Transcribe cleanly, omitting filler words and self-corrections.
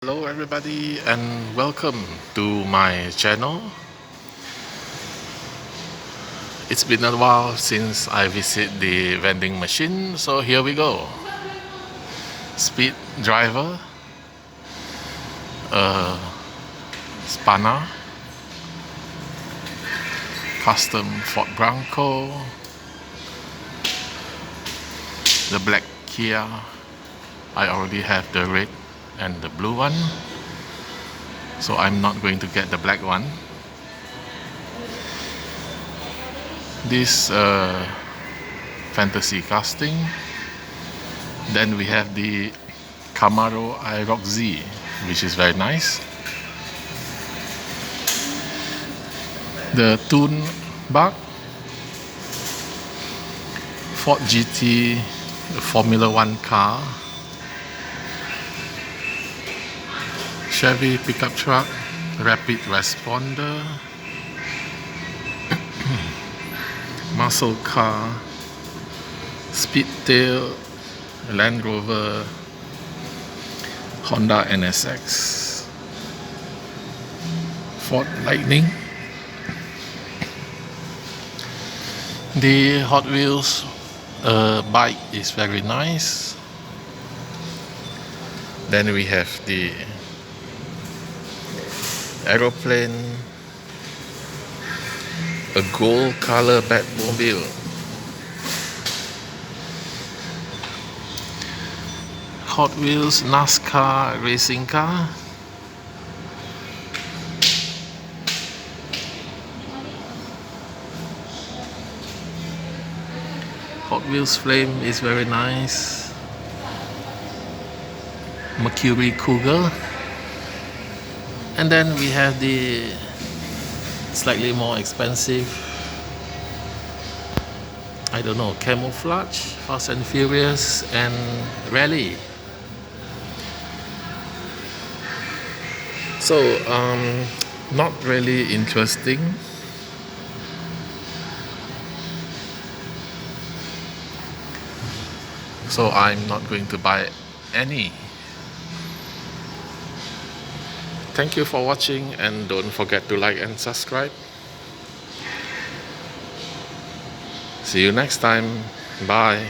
Hello everybody and welcome to my channel. It's been a while since I visit the vending machine, so here we go. Speed driver, spanner, custom Ford Bronco, the black Kia. I already have the red and the blue one, so I'm not going to get the black one. This fantasy casting. Then we have the Camaro iRock Z, which is very nice. The Tune Bug, Ford GT, the Formula One car, Chevy pickup truck, rapid responder, muscle car, Speedtail, Land Rover, Honda NSX, Ford Lightning. The Hot Wheels bike is very nice. Then we have the aeroplane, a gold color Batmobile, Hot Wheels NASCAR racing car, Hot Wheels Flame is very nice, Mercury Cougar. And then we have the slightly more expensive, I don't know, Camouflage, Fast and Furious, and Rally. So not really interesting. So I'm not going to buy any. Thank you for watching and don't forget to like and subscribe. See you next time. Bye.